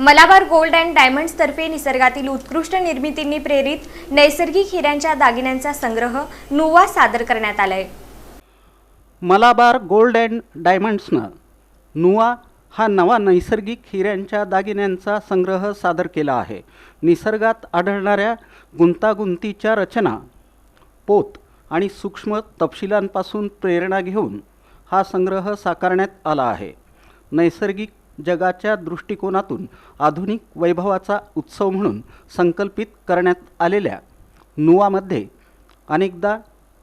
Malabar gold and diamonds तर्फे निसर्गातील उत्कृष्ट निर्मितींनी प्रेरित नैसर्गिक हिऱ्यांच्या दागिन्यांचा संग्रह नुवा सादर करण्यात आलाय। मलाबार गोल्ड अँड डायमंड्सनं नुवा हा नवा नैसर्गिक हिऱ्यांच्या दागिन्यांचा संग्रह सादर केला आहे। निसर्गात आढळणाऱ्या गुंतागुंतीच्या रचना, पोत आणि सूक्ष्म तपशिलांपासून प्रेरणा घेऊन हा संग्रह साकारण्यात आला आहे। नैसर्गिक जगाच्या दृष्टिकोनातून आधुनिक वैभवाचा उत्सव म्हणून संकल्पित करण्यात आलेल्या नुवामध्ये अनेकदा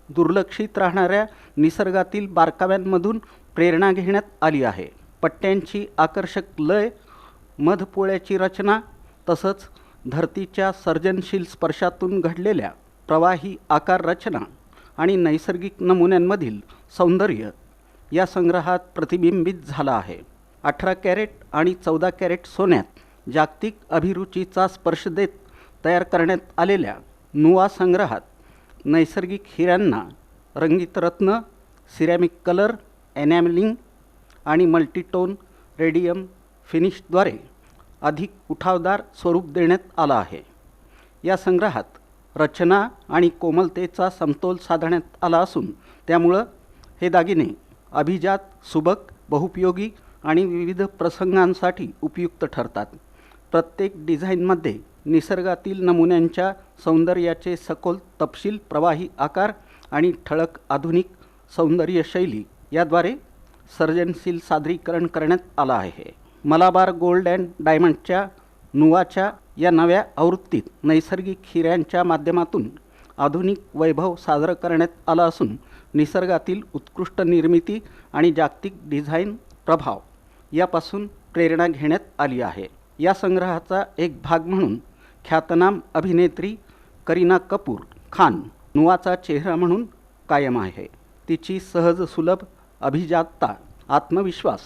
दुर्लक्षित राहणाऱ्या निसर्गातील बारकाव्यांमधून प्रेरणा घेण्यात आली आहे। पट्ट्यांची आकर्षक लय, मधपोळ्याची रचना तसंच धरतीच्या सर्जनशील स्पर्शातून घडलेल्या प्रवाही आकार रचना आणि नैसर्गिक नमुन्यांमधील सौंदर्य या संग्रहात प्रतिबिंबित झालं आहे। 18 कॅरेट आणि 14 कॅरेट सोन्यात जागतिक अभिरुचीचा स्पर्श देत तयार करण्यात आलेल्या नुवा संग्रहात नैसर्गिक हिऱ्यांना रंगीत रत्न, सिरॅमिक कलर, एनॅमलिंग आणि मल्टीटोन रेडियम फिनिशद्वारे अधिक उठावदार स्वरूप देण्यात आलं आहे। या संग्रहात रचना आणि कोमलतेचा समतोल साधण्यात आला असून त्यामुळं हे दागिने अभिजात, सुबक, बहुपयोगी आणि विविध प्रसंगांसाठी उपयुक्त ठरतात। प्रत्येक डिझाईनमध्ये निसर्गातील नमुन्यांच्या सौंदर्याचे सखोल तपशील, प्रवाही आकार आणि ठळक आधुनिक सौंदर्य शैली याद्वारे सर्जनशील सादरीकरण करण्यात आलं आहे। मलाबार गोल्ड अँड डायमंडच्या नुवाच्या या नव्या आवृत्तीत नैसर्गिक हिऱ्यांच्या माध्यमातून आधुनिक वैभव सादर करण्यात आला असून निसर्गातील उत्कृष्ट निर्मिती आणि जागतिक डिझाईन प्रभाव यापासून प्रेरणा घेण्यात आली आहे। या संग्रहाचा एक भाग म्हणून ख्यातनाम अभिनेत्री करीना कपूर खान नुवाचा चेहरा म्हणून कायम आहे। तिची सहज सुलभ अभिजातता, आत्मविश्वास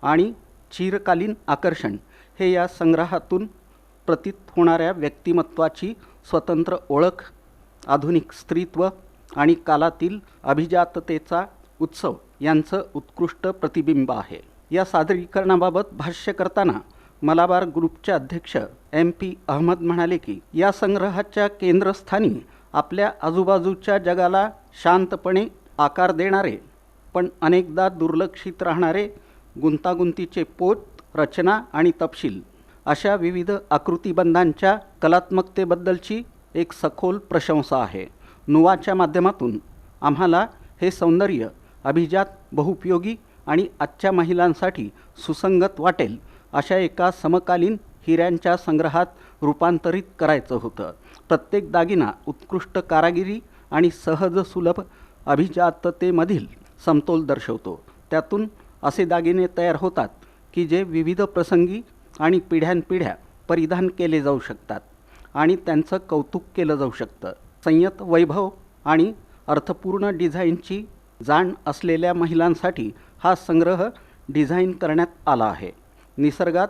आणि चिरकालीन आकर्षण हे या संग्रहातून प्रतीत होणाऱ्या व्यक्तिमत्वाची स्वतंत्र ओळख, आधुनिक स्त्रीत्व आणि कालातील अभिजाततेचा उत्सव यांचं उत्कृष्ट प्रतिबिंब आहे। या सादरीकरणाबाबत भाष्य करताना मलाबार ग्रुपचे अध्यक्ष MP अहमद म्हणाले की या संग्रहाच्या केंद्रस्थानी आपल्या आजूबाजूच्या जगाला शांतपणे आकार देणारे पण अनेकदा दुर्लक्षित राहणारे गुंतागुंतीचे पोत, रचना आणि तपशील अशा विविध आकृतिबंधांच्या कलात्मकतेबद्दलची एक सखोल प्रशंसा आहे। नुवाच्या माध्यमातून आम्हाला हे सौंदर्य अभिजात, बहुपयोगी आणि आजच्या महिलांसाठी सुसंगत वाटेल अशा एका समकालीन हिऱ्यांच्या संग्रहात रूपांतरित करायचं होतं। प्रत्येक दागिना उत्कृष्ट कारागिरी आणि सहज सुलभ अभिजाततेमधील समतोल दर्शवतो। त्यातून असे दागिने तयार होतात की जे विविध प्रसंगी आणि पिढ्यानपिढ्या परिधान केले जाऊ शकतात आणि त्यांचं कौतुक केलं जाऊ शकतं। संयत वैभव आणि अर्थपूर्ण डिझाईनची जाण असलेल्या महिलांसाठी हा संग्रह डिझाईन करण्यात आला आहे। निसर्गात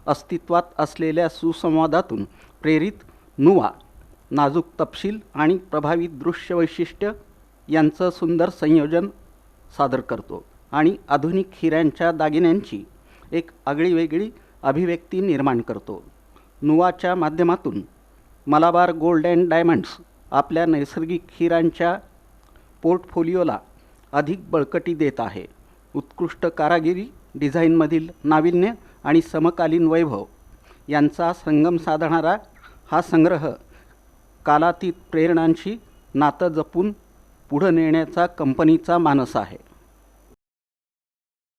अस्तित्वात असलेल्या सुसंवादातून प्रेरित नुवा नाजूक तपशील आणि प्रभावी दृश्य वैशिष्ट्य यांचं सुंदर संयोजन सादर करतो आणि आधुनिक हिऱ्यांच्या दागिन्यांची एक आगळीवेगळी अभिव्यक्ती निर्माण करतो। नुवाच्या माध्यमातून मलाबार गोल्ड अँड डायमंड्स आपल्या नैसर्गिक हिऱ्यांच्या पोर्टफोलिओला अधिक बळकटी देत आहे। उत्कृष्ट कारागिरी, डिझाईनमधील नाविन्य आणि समकालीन वैभव यांचा संगम साधणारा हा संग्रह कालातीत प्रेरणांशी नातं जपून पुढे नेण्याचा कंपनीचा मानस आहे।